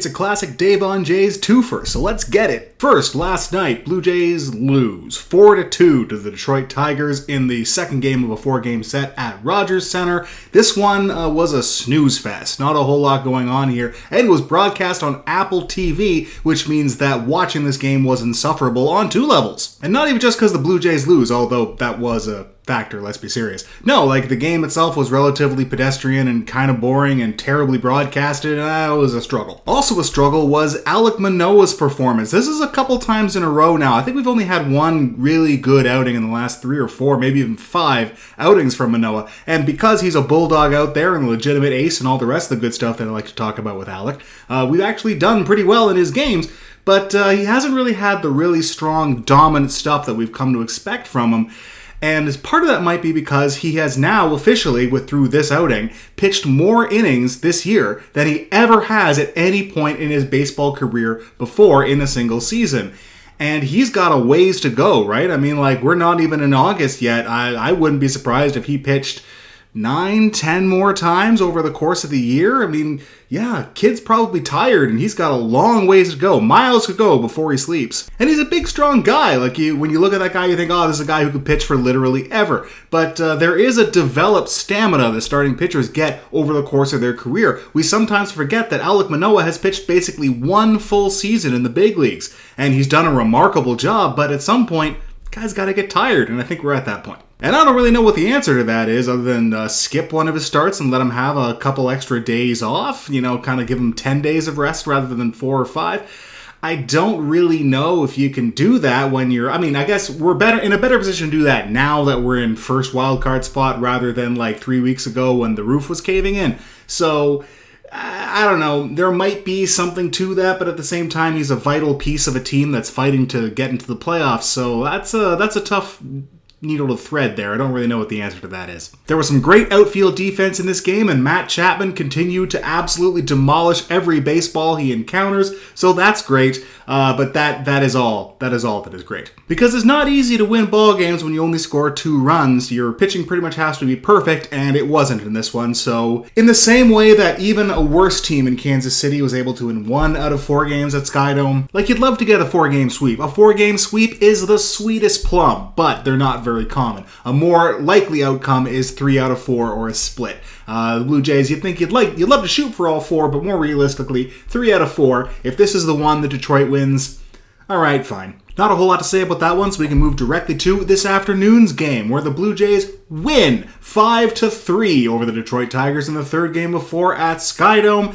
It's a classic Dave on Jays twofer, so let's get it. First, last night, Blue Jays lose 4-2 to the Detroit Tigers in the second game of a 4-game set at Rogers Center. This one was a snooze fest. Not a whole lot going on here, and it was broadcast on Apple TV, which means that watching this game was insufferable on two levels. And not even just because the Blue Jays lose, although that was a factor, let's be serious. No, the game itself was relatively pedestrian and kind of boring and terribly broadcasted, and it was a struggle. Also a struggle was Alek Manoah's performance. This is a couple times in a row now. I think we've only had one really good outing in the last 3 or 4, maybe even 5 outings from Manoah, and because he's a bulldog out there and a legitimate ace and all the rest of the good stuff that I like to talk about with Alek, we've actually done pretty well in his games, but he hasn't really had the really strong, dominant stuff that we've come to expect from him. And part of that might be because he has now officially, through this outing, pitched more innings this year than he ever has at any point in his baseball career before in a single season. And he's got a ways to go, right? I mean, we're not even in August yet. I wouldn't be surprised if he pitched 9-10 more times over the course of the year. I mean, yeah, kid's probably tired and he's got a long ways to go, miles to go before he sleeps. And he's a big, strong guy. When you look at that guy, you think, oh, this is a guy who could pitch for literally ever. But there is a developed stamina that starting pitchers get over the course of their career. We sometimes forget that Alek Manoah has pitched basically one full season in the big leagues. And he's done a remarkable job, but at some point, guy's got to get tired, and I think we're at that point. And I don't really know what the answer to that is, other than skip one of his starts and let him have a couple extra days off, kind of give him 10 days of rest rather than 4 or 5. I don't really know if you can do that when I guess we're in a better position to do that now that we're in first wildcard spot rather than 3 weeks ago when the roof was caving in. So I don't know. There might be something to that, but at the same time, he's a vital piece of a team that's fighting to get into the playoffs. So that's a tough needle to thread there. I don't really know what the answer to that is. There was some great outfield defense in this game, and Matt Chapman continued to absolutely demolish every baseball he encounters, so that's great. But that is all that is great. Because it's not easy to win ball games when you only score 2 runs. Your pitching pretty much has to be perfect, and it wasn't in this one. So in the same way that even a worse team in Kansas City was able to win 1 out of 4 games at Skydome, you'd love to get a 4-game sweep. A 4-game sweep is the sweetest plum, but they're not very common. A more likely outcome is 3 out of 4 or a split. The Blue Jays, you'd love to shoot for all 4, but more realistically, 3 out of 4. If this is the one that Detroit wins, all right, fine. Not a whole lot to say about that one, so we can move directly to this afternoon's game, where the Blue Jays win 5-3 over the Detroit Tigers in the third game of 4 at Skydome.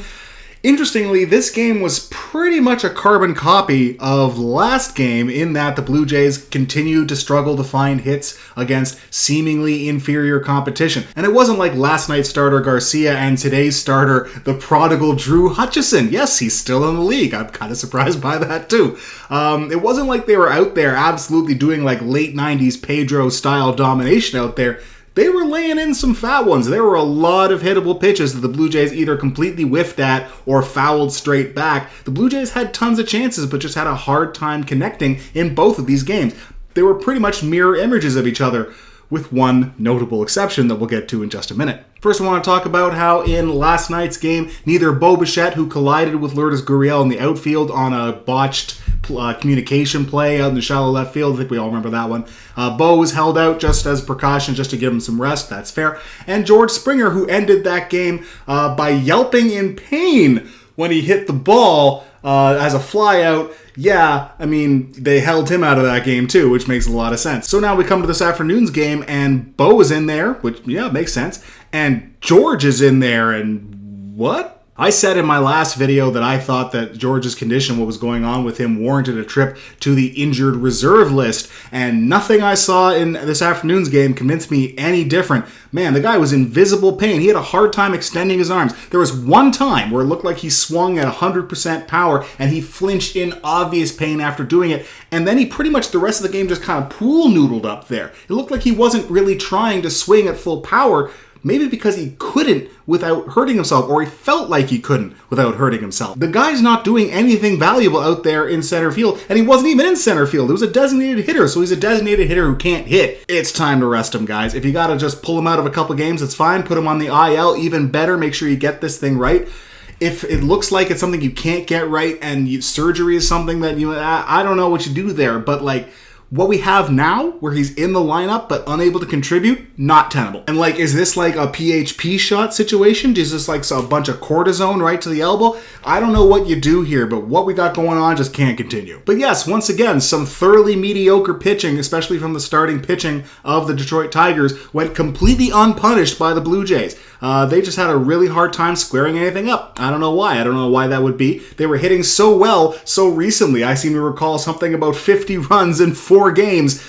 Interestingly, this game was pretty much a carbon copy of last game in that the Blue Jays continued to struggle to find hits against seemingly inferior competition. And it wasn't like last night's starter Garcia and today's starter, the prodigal Drew Hutchison. Yes, he's still in the league. I'm kind of surprised by that too. It wasn't like they were out there absolutely doing late 90s Pedro-style domination out there. They were laying in some fat ones. There were a lot of hittable pitches that the Blue Jays either completely whiffed at or fouled straight back. The Blue Jays had tons of chances, but just had a hard time connecting in both of these games. They were pretty much mirror images of each other, with one notable exception that we'll get to in just a minute. First, I want to talk about how in last night's game, neither Bo Bichette, who collided with Lourdes Gurriel in the outfield on a botched communication play out in the shallow left field. I think we all remember that one. Bo was held out just as precaution, just to give him some rest. That's fair. And George Springer, who ended that game by yelping in pain when he hit the ball as a fly out. Yeah, I mean, they held him out of that game too, which makes a lot of sense. So now we come to this afternoon's game, and Bo is in there, which, yeah, makes sense. And George is in there, and what? I said in my last video that I thought that George's condition, what was going on with him, warranted a trip to the injured reserve list, and nothing I saw in this afternoon's game convinced me any different. Man, the guy was in visible pain. He had a hard time extending his arms. There was one time where it looked like he swung at 100% power, and he flinched in obvious pain after doing it, and then he pretty much the rest of the game just kind of pool noodled up there. It looked like he wasn't really trying to swing at full power, maybe because he couldn't without hurting himself, or he felt like he couldn't without hurting himself. The guy's not doing anything valuable out there in center field, and he wasn't even in center field. It was a designated hitter, so he's a designated hitter who can't hit. It's time to rest him, guys. If you gotta just pull him out of a couple games, it's fine. Put him on the IL, even better. Make sure you get this thing right. if it looks like it's something you can't get right and surgery is something that I don't know what you do there, but like, what we have now, where he's in the lineup but unable to contribute, not tenable. And like, is this like a PHP shot situation? Is this like a bunch of cortisone right to the elbow? I don't know what you do here, but what we got going on just can't continue. But yes, once again, some thoroughly mediocre pitching, especially from the starting pitching of the Detroit Tigers, went completely unpunished by the Blue Jays. They just had a really hard time squaring anything up. I don't know why. I don't know why that would be. They were hitting so well so recently. I seem to recall something about 50 runs in 4 games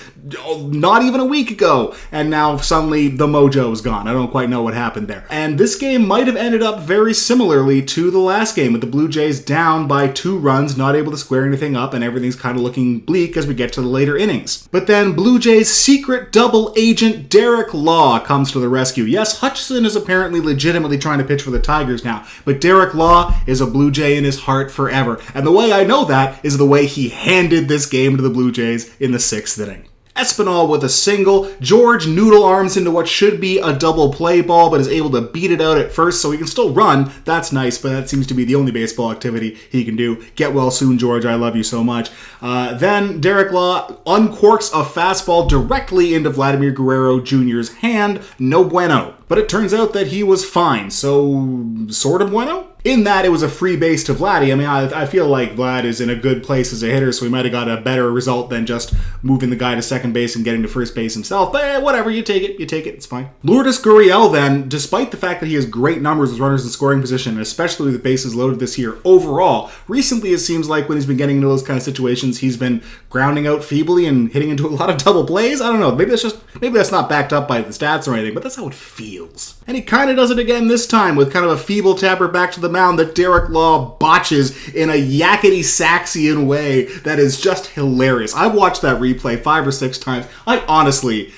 not even a week ago, and now suddenly the mojo is gone. I don't quite know what happened there. And this game might have ended up very similarly to the last game, with the Blue Jays down by 2 runs, not able to square anything up, and everything's kind of looking bleak as we get to the later innings. But then Blue Jays' secret double agent Derek Law comes to the rescue. Yes, Hutchison is apparently legitimately trying to pitch for the Tigers now, but Derek Law is a Blue Jay in his heart forever. And the way I know that is the way he handed this game to the Blue Jays in the 6th inning. Espinal with a single. George noodle arms into what should be a double play ball, but is able to beat it out at first, so he can still run. That's nice, but that seems to be the only baseball activity he can do. Get well soon, George. I love you so much. Then Derek Law uncorks a fastball directly into Vladimir Guerrero Jr.'s hand. No bueno. But it turns out that he was fine, so sort of bueno? In that, it was a free base to Vladdy. I mean, I feel like Vlad is in a good place as a hitter, so he might have got a better result than just moving the guy to second base and getting to first base himself. But whatever, you take it, it's fine. Lourdes Gurriel then, despite the fact that he has great numbers with runners in scoring position, and especially with the bases loaded this year overall, recently it seems like when he's been getting into those kind of situations, he's been grounding out feebly and hitting into a lot of double plays. I don't know, maybe that's not backed up by the stats or anything, but that's how it feels. And he kind of does it again this time with kind of a feeble tapper back to the mound that Derek Law botches in a yakety-saxian way that is just hilarious. I've watched that replay 5 or 6 times. I honestly,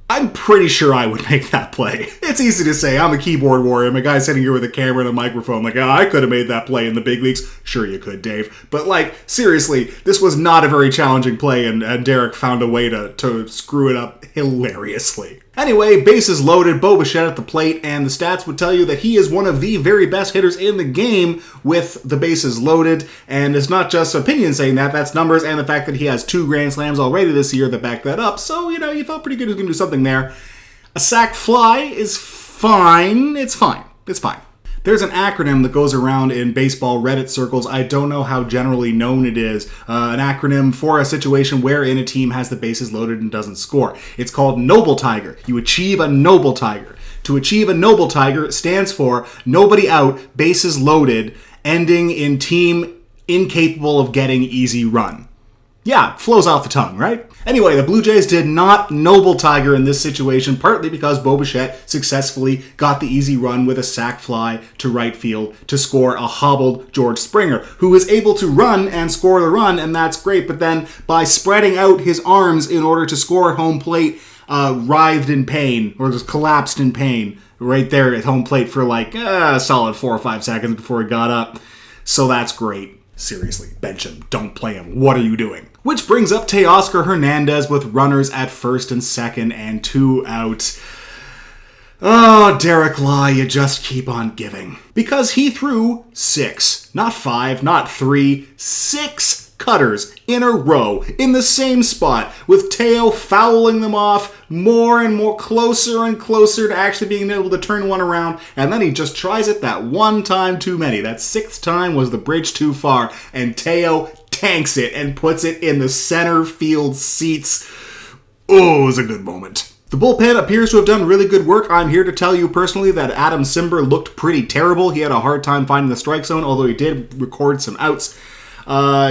I'm pretty sure I would make that play. It's easy to say. I'm a keyboard warrior. I'm a guy sitting here with a camera and a microphone. I could have made that play in the big leagues. Sure you could, Dave. But seriously, this was not a very challenging play, and Derek found a way to screw it up hilariously. Anyway, bases loaded, Bo Bichette at the plate, and the stats would tell you that he is one of the very best hitters in the game with the bases loaded, and it's not just opinion saying that, that's numbers and the fact that he has 2 grand slams already this year that back that up, so, you felt pretty good he was going to do something there. A sac fly is fine. It's fine. There's an acronym that goes around in baseball Reddit circles. I don't know how generally known it is. An acronym for a situation wherein a team has the bases loaded and doesn't score. It's called Noble Tiger. You achieve a Noble Tiger. To achieve a Noble Tiger stands for nobody out, bases loaded, ending in team incapable of getting easy run. Yeah, flows off the tongue, right? Anyway, the Blue Jays did not Noble Tiger in this situation, partly because Bo Bichette successfully got the easy run with a sac fly to right field to score a hobbled George Springer, who was able to run and score the run, and that's great, but then by spreading out his arms in order to score at home plate, writhed in pain, or just collapsed in pain, right there at home plate for a solid 4 or 5 seconds before he got up. So that's great. Seriously, bench him. Don't play him. What are you doing? Which brings up Teoscar Hernandez with runners at first and second and 2 out. Oh, Derek Law, you just keep on giving. Because he threw 6, not 5, not 3, 6 cutters in a row in the same spot, with Teo fouling them off more and more, closer and closer to actually being able to turn one around, and then he just tries it that one time too many. That 6th time was the bridge too far, and Teo tanks it and puts it in the center field seats. Oh, it was a good moment. The bullpen appears to have done really good work. I'm here to tell you personally that Adam Simber looked pretty terrible. He had a hard time finding the strike zone, although he did record some outs.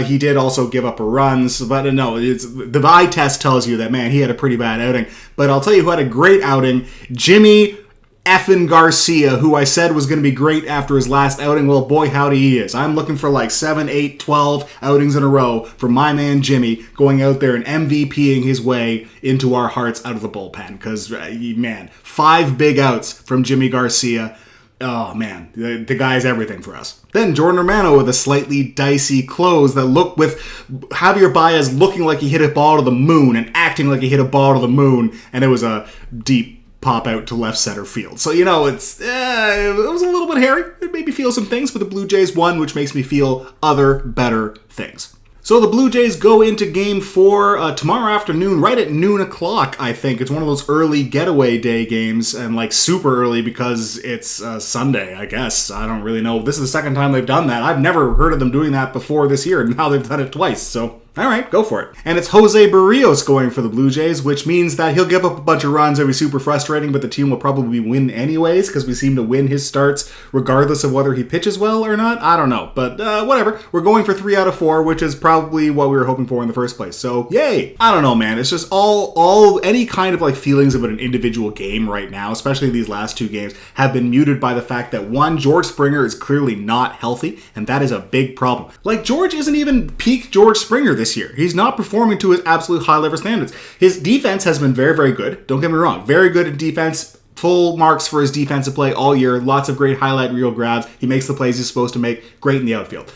He did also give up a run, but no, the eye test tells you that, man, he had a pretty bad outing. But I'll tell you who had a great outing, Jimmy effing Garcia, who I said was going to be great after his last outing. Well, boy, howdy he is. I'm looking for 7, 8, 12 outings in a row for my man Jimmy going out there and MVPing his way into our hearts out of the bullpen. Because, man, 5 big outs from Jimmy Garcia. Oh, man, the guy's everything for us. Then Jordan Romano with a slightly dicey close that looked with Javier Baez looking like he hit a ball to the moon and acting like he hit a ball to the moon, and it was a deep pop out to left center field. So, it was a little bit hairy. It made me feel some things, but the Blue Jays won, which makes me feel other better things. So the Blue Jays go into Game 4 tomorrow afternoon, right at noon o'clock, I think. It's one of those early getaway day games, and super early because it's Sunday, I guess. I don't really know. This is the second time they've done that. I've never heard of them doing that before this year, and now they've done it twice, so... All right, go for it. And it's Jose Barrios going for the Blue Jays, which means that he'll give up a bunch of runs. It'll be super frustrating, but the team will probably win anyways because we seem to win his starts regardless of whether he pitches well or not. I don't know, but whatever. We're going for 3 out of 4, which is probably what we were hoping for in the first place. So, yay. I don't know, man. It's just any kind of feelings about an individual game right now, especially these last 2 games, have been muted by the fact that, one, George Springer is clearly not healthy, and that is a big problem. George isn't even peak George Springer this year. He's not performing to his absolute high-level standards. His defense has been very, very good. Don't get me wrong. Very good at defense. Full marks for his defensive play all year. Lots of great highlight reel grabs. He makes the plays he's supposed to make. Great in the outfield.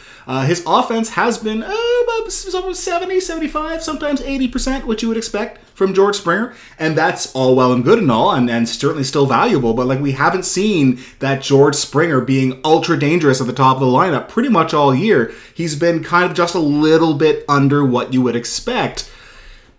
His offense has been about 70, 75, sometimes 80%, which you would expect from George Springer. And that's all well and good and all, and certainly still valuable. But we haven't seen that George Springer being ultra dangerous at the top of the lineup pretty much all year. He's been kind of just a little bit under what you would expect.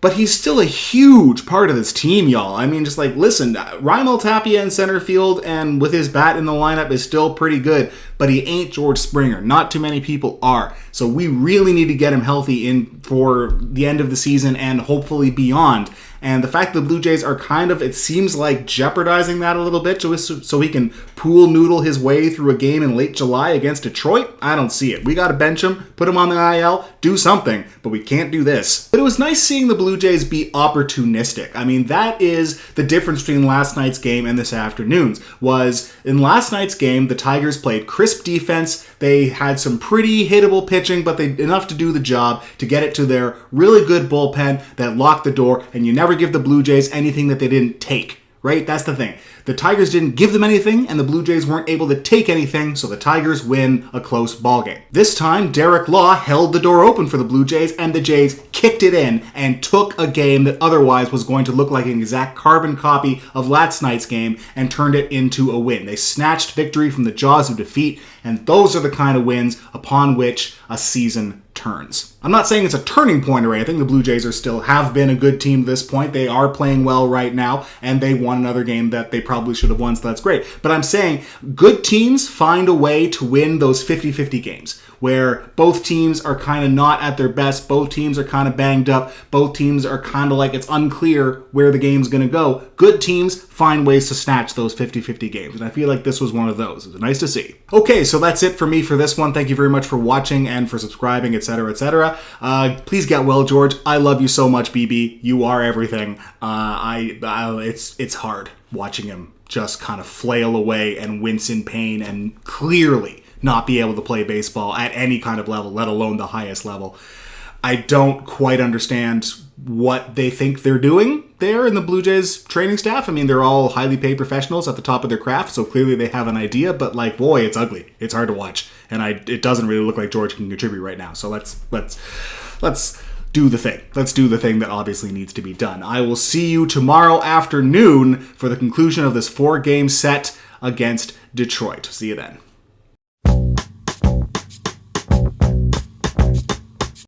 But he's still a huge part of this team, y'all. I mean, listen, Raimel Tapia in center field and with his bat in the lineup is still pretty good, but he ain't George Springer. Not too many people are. So we really need to get him healthy in for the end of the season and hopefully beyond. And the fact that the Blue Jays are it seems like jeopardizing that a little bit so he can pool noodle his way through a game in late July against Detroit, I don't see it. We got to bench him, put him on the IL, do something, but we can't do this. But it was nice seeing the Blue Jays be opportunistic. I mean, that is the difference between last night's game and this afternoon's. Was in last night's game, the Tigers played crisp defense. They had some pretty hittable pitching, but they enough to do the job to get it to their really good bullpen that locked the door, and you never give the Blue Jays anything that they didn't take, right? That's the thing. The Tigers didn't give them anything, and the Blue Jays weren't able to take anything, so the Tigers win a close ballgame. This time, Derek Law held the door open for the Blue Jays, and the Jays kicked it in and took a game that otherwise was going to look like an exact carbon copy of last night's game and turned it into a win. They snatched victory from the jaws of defeat, and those are the kind of wins upon which a season turns. I'm not saying it's a turning point or anything. The Blue Jays still have been a good team to this point. They are playing well right now, and they won another game that they probably should have won, so that's great. But I'm saying good teams find a way to win those 50-50 games where both teams are kind of not at their best, both teams are kind of banged up, both teams are kind of it's unclear where the game's going to go. Good teams find ways to snatch those 50-50 games, and I feel like this was one of those. It was nice to see. Okay, so that's it for me for this one. Thank you very much for watching and for subscribing, etc., etc. Please get well, George. I love you so much, BB. You are everything. It's hard watching him just kind of flail away and wince in pain and clearly not be able to play baseball at any kind of level, let alone the highest level. I don't quite understand what they think they're doing there in the Blue Jays training staff. I mean, they're all highly paid professionals at the top of their craft, so clearly they have an idea, but boy, it's ugly. It's hard to watch, and it doesn't really look like George can contribute right now. So let's do the thing. Let's do the thing that obviously needs to be done. I will see you tomorrow afternoon for the conclusion of this 4-game set against Detroit. See you then.